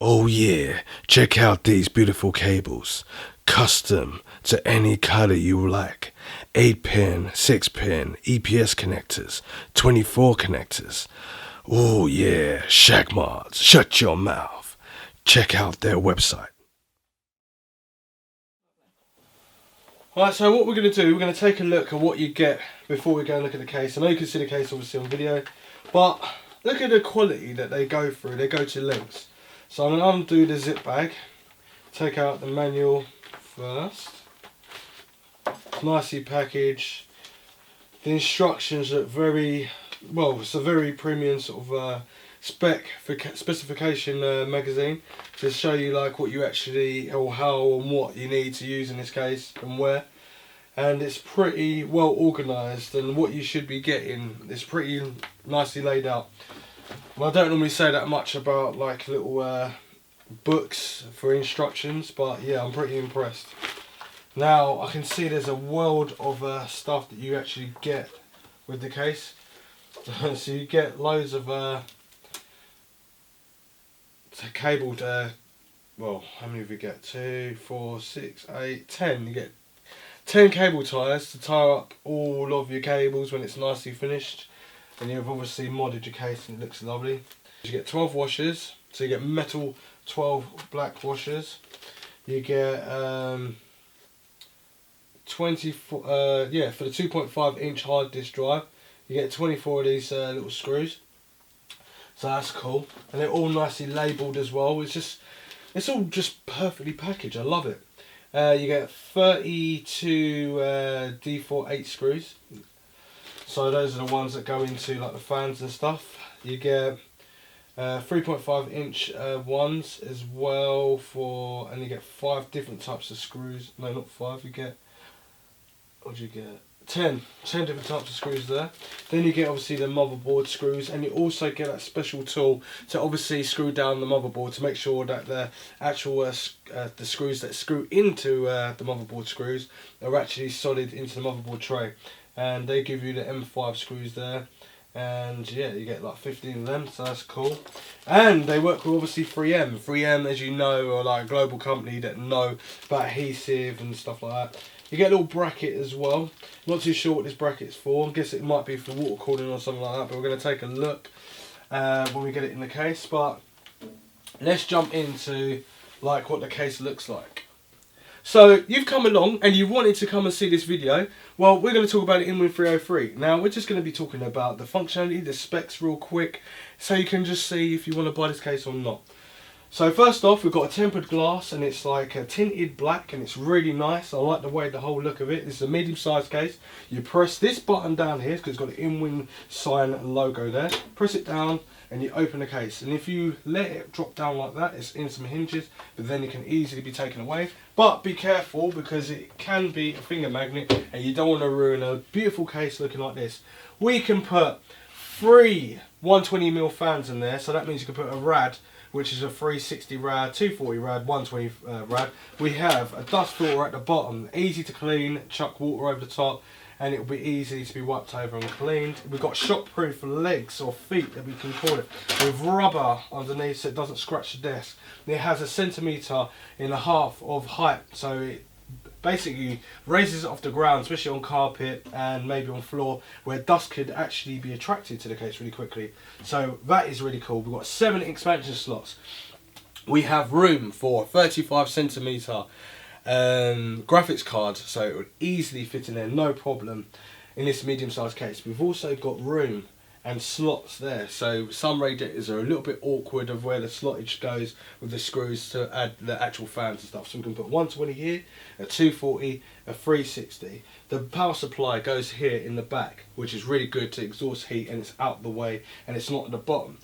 Oh yeah, check out these beautiful cables. Custom to any color you like. 8-pin, 6-pin, EPS connectors, 24 connectors. Oh yeah, Shagmods, shut your mouth. Check out their website. Alright, so what we're going to do, we're going to take a look at what you get before we go and look at the case. I know you can see the case obviously on video, but look at the quality that they go through. They go to lengths. So I'm going to undo the zip bag, take out the manual first. It's nicely packaged. The instructions look very, well, it's a very premium sort of specification magazine to show you like what you actually, or how and what you need to use in this case and where. And it's pretty well organised, and what you should be getting is pretty nicely laid out. Well, I don't normally say that much about like little books for instructions, but yeah, I'm pretty impressed. Now I can see there's a world of stuff that you actually get with the case. So you get loads of cabled, well, how many have you get? 2, 4, 6, 8, 10. You get 10 cable ties to tie up all of your cables when it's nicely finished. And you've obviously modded your case and it looks lovely. You get 12 washers, so you get metal 12 black washers. You get 24, yeah, for the 2.5 inch hard disk drive, you get 24 of these little screws. So that's cool, and they're all nicely labelled as well. It's all just perfectly packaged. I love it. You get 32 D4 8 screws. So those are the ones that go into like the fans and stuff. You get 3.5 inch ones as well for, and you get 5 different types of screws. No, not 5. You get, what do you get? 10 different types of screws there. Then you get obviously the motherboard screws, and you also get that special tool to obviously screw down the motherboard to make sure that the actual the screws that screw into the motherboard screws are actually solid into the motherboard tray. And they give you the M5 screws there, and yeah, you get like 15 of them, so that's cool. And they work with obviously 3M. 3M, as you know, are like a global company that know about adhesive and stuff like that. You get a little bracket as well. Not too sure what this bracket's for. I guess it might be for water cooling or something like that, but we're going to take a look when we get it in the case. But let's jump into like what the case looks like. So you've come along and you wanted to come and see this video. Well, we're going to talk about it in Win 303. Now we're just going to be talking about the functionality, the specs real quick, so you can just see if you want to buy this case or not. So first off, we've got a tempered glass, and it's like a tinted black, and it's really nice. I like the way, the whole look of it. This is a medium sized case. You press this button down here because it's got the InWin sign and logo there. Press it down and you open the case, and if you let it drop down like that, it's in some hinges, but then it can easily be taken away. But be careful because it can be a finger magnet, and you don't want to ruin a beautiful case looking like this. We can put 3 120mm fans in there, so that means you can put a rad, which is a 360 rad, 240 rad, 120 rad. We have a dust filter at the bottom, easy to clean, chuck water over the top, and it will be easy to be wiped over and cleaned. We've got shockproof legs or feet that we can call it, with rubber underneath so it doesn't scratch the desk. And it has a 1.5 cm of height, so it basically raises it off the ground, especially on carpet and maybe on floor, where dust could actually be attracted to the case really quickly. So that is really cool. We've got 7 expansion slots. We have room for 35cm graphics card, so it would easily fit in there, no problem, in this medium sized case. We've also got room and slots there, so some radiators are a little bit awkward of where the slottage goes with the screws to add the actual fans and stuff. So we can put 120 here, a 240, a 360. The power supply goes here in the back, which is really good to exhaust heat, and it's out the way and it's not at the bottom.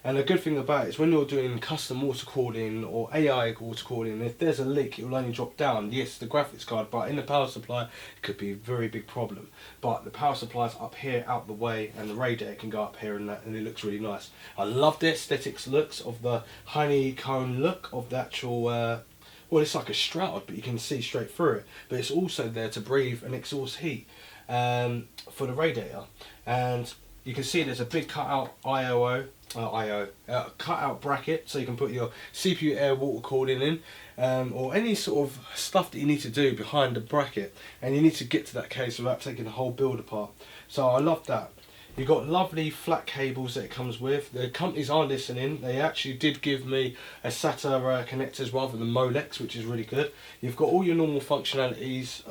And the good thing about it is when you're doing custom water cooling or AI water cooling, if there's a leak, it will only drop down. Yes, the graphics card, but in the power supply, it could be a very big problem. But the power supply's up here, out the way, and the radiator can go up here and that, and it looks really nice. I love the aesthetics looks of the honeycomb look of the actual, well, it's like a shroud, but you can see straight through it. But it's also there to breathe and exhaust heat for the radiator. And you can see there's a big cutout cutout bracket, so you can put your CPU air water cooling in, or any sort of stuff that you need to do behind the bracket, and you need to get to that case without taking the whole build apart. So I love that. You've got lovely flat cables that it comes with. The companies are listening. They actually did give me a SATA connectors rather than Molex, which is really good. You've got all your normal functionalities,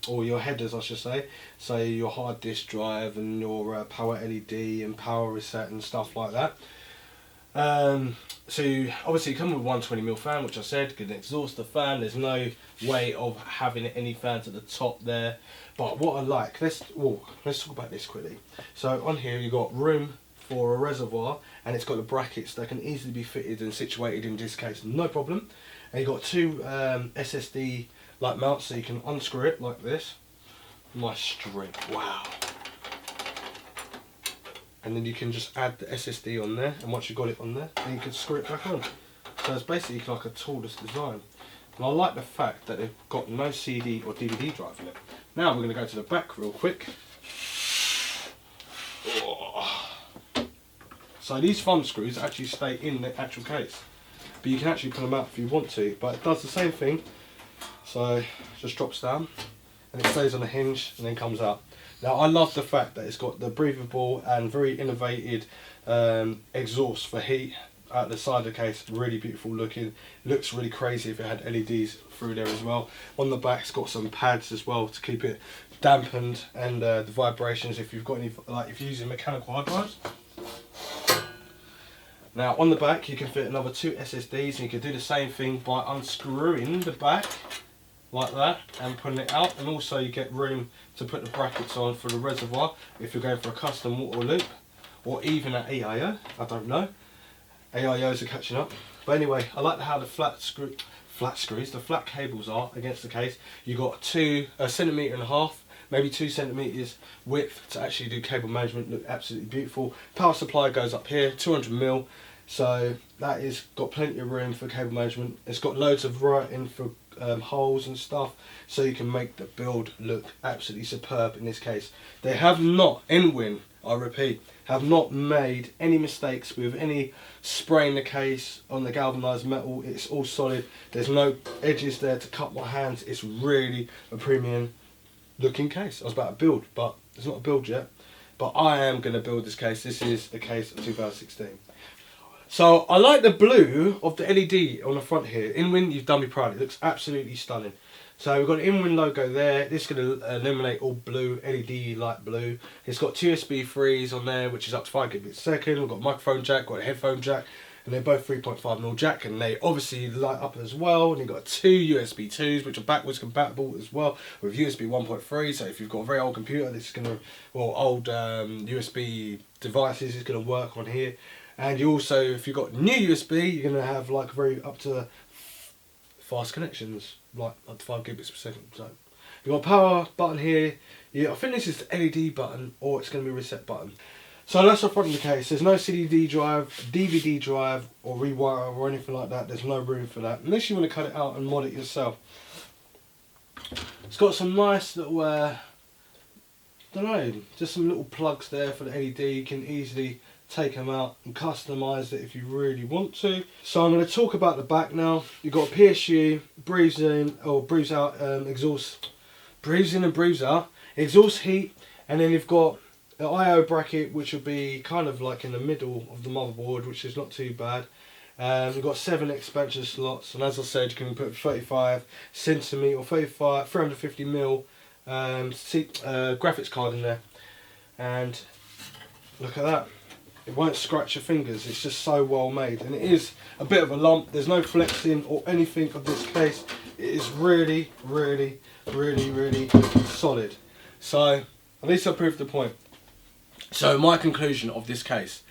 or your headers I should say. So your hard disk drive and your power LED and power reset and stuff like that. So obviously you come with 120mm fan, which I said, can exhaust the fan. There's no way of having any fans at the top there. But what I like, let's talk about this quickly. So on here you've got room for a reservoir, and it's got the brackets that can easily be fitted and situated in this case, no problem. And you've got two SSD like mounts, so you can unscrew it like this. Nice string, wow. And then you can just add the SSD on there, and once you've got it on there, then you can screw it back on. So it's basically like a toolless design. And I like the fact that they've got no CD or DVD drive in it. Now we're going to go to the back real quick. Oh. So these thumb screws actually stay in the actual case, but you can actually pull them out if you want to, but it does the same thing. So it just drops down and it stays on a hinge and then comes out. Now I love the fact that it's got the breathable and very innovative exhaust for heat at the side of the case. Really beautiful looking. Looks really crazy if it had LEDs through there as well. On the back it's got some pads as well to keep it dampened, and the vibrations if you've got any, like if you're using mechanical hard drives. Now on the back you can fit another two SSDs, and you can do the same thing by unscrewing the back like that and pulling it out, and also you get room to put the brackets on for the reservoir if you're going for a custom water loop, or even an AIO, I don't know. AIOs are catching up. But anyway, I like how the flat cables are against the case. You've got 1.5 centimetres, maybe 2 centimetres width to actually do cable management. Look absolutely beautiful. Power supply goes up here, 200mm, so that is got plenty of room for cable management. It's got loads of writing for holes and stuff, so you can make the build look absolutely superb in this case. They have not, Enwin, I repeat, have not made any mistakes with any spraying the case on the galvanised metal. It's all solid. There's no edges there to cut my hands. It's really a premium looking case. I was about to build, but it's not a build yet. But I am going to build this case. This is a case of 2016. So I like the blue of the LED on the front here. Inwin, you've done me proud. It looks absolutely stunning. So we've got an Inwin logo there. This is going to illuminate all blue, LED light blue. It's got two USB 3s on there, which is up to 5 gigabits a second. We've got a microphone jack, got a headphone jack, and they're both 3.5mm jack, and they obviously light up as well. And you've got two USB 2s, which are backwards compatible as well with USB 1.3. So if you've got a very old computer, this is going to, well, old USB devices is going to work on here. And you also, if you've got new USB, you're going to have like very up to fast connections, like up to 5 gigabits per second. So you've got a power button here. Yeah, I think this is the LED button, or it's going to be a reset button. So that's the front of the case. There's no CD drive, DVD drive, or rewire or anything like that. There's no room for that, unless you want to cut it out and mod it yourself. It's got some nice little, I don't know, just some little plugs there for the LED. You can easily take them out and customise it if you really want to. So I'm going to talk about the back now. You've got a PSU, breathes in or breathes out exhaust, breathes in and breathes out, exhaust heat, and then you've got the IO bracket, which will be kind of like in the middle of the motherboard, which is not too bad. We've got 7 expansion slots, and as I said, you can put 35 centimetre or 35 350 mil graphics card in there, and look at that. It won't scratch your fingers. It's just so well made, and it is a bit of a lump. There's no flexing or anything of this case. It is really, really, really, really solid. So at least I proved the point. So my conclusion of this case.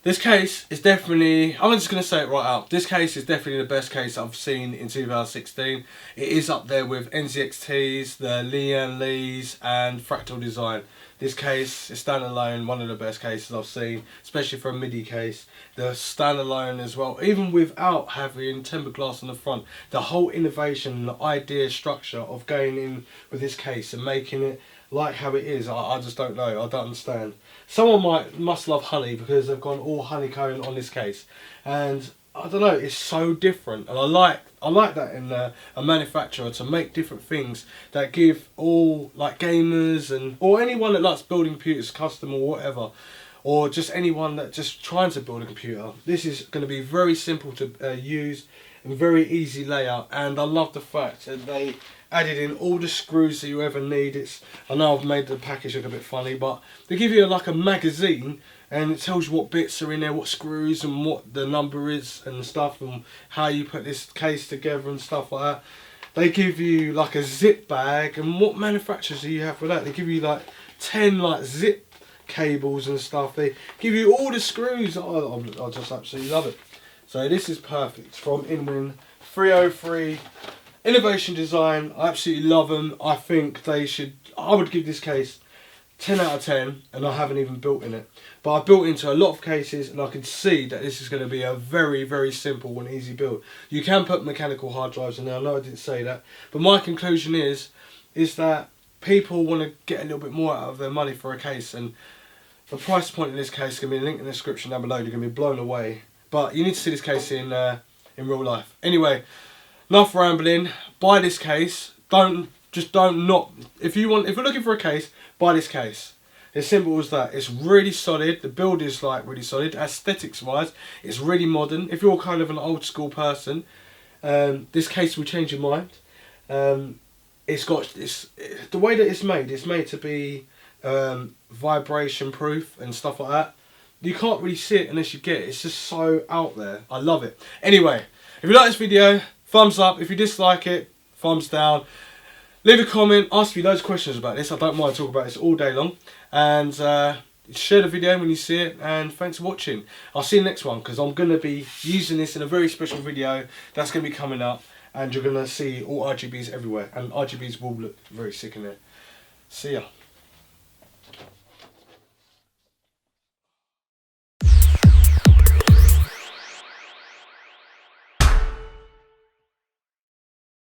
This case is definitely, I'm just going to say it right out, this case is definitely the best case I've seen in 2016. It is up there with NZXTs, the Lian Lees and Fractal Design. This case is standalone, one of the best cases I've seen, especially for a MIDI case. The standalone as well, even without having tempered glass on the front. The whole innovation, the idea, structure of going in with this case and making it like how it is, I just don't know, I don't understand. Someone must love honey because they've gone all honeycomb on this case, and I don't know, it's so different, and I like that in a manufacturer to make different things that give all like gamers or anyone that likes building computers custom or whatever, or just anyone that just trying to build a computer. This is going to be very simple to use and very easy layout, and I love the fact that they added in all the screws that you ever need. I know I've made the package look a bit funny, but they give you like a magazine and it tells you what bits are in there, what screws and what the number is and stuff, and how you put this case together and stuff like that. They give you like a zip bag, and what manufacturers do you have for that? They give you like 10 like zip cables and stuff. They give you all the screws. I just absolutely love it. So this is perfect from Inwin 303. Innovation design, I absolutely love them. I think they should, I would give this case 10 out of 10, and I haven't even built in it. But I built into a lot of cases, and I can see that this is going to be a very, very simple and easy build. You can put mechanical hard drives in there, I know I didn't say that. But my conclusion is that people want to get a little bit more out of their money for a case, and the price point in this case is going to be a link in the description down below. You're going to be blown away. But you need to see this case in real life. Anyway, enough rambling. Buy this case. If you're looking for a case, buy this case. As simple as that. It's really solid. The build is like really solid. Aesthetics wise, it's really modern. If you're kind of an old school person, this case will change your mind. It's got the way that it's made to be vibration proof and stuff like that. You can't really see it unless you get it. It's just so out there. I love it. Anyway, if you like this video, thumbs up. If you dislike it, thumbs down. Leave a comment. Ask me loads of questions about this. I don't mind talking about this all day long. And share the video when you see it. And thanks for watching. I'll see you next one, because I'm going to be using this in a very special video that's going to be coming up. And you're going to see all RGBs everywhere. And RGBs will look very sick in there. See ya.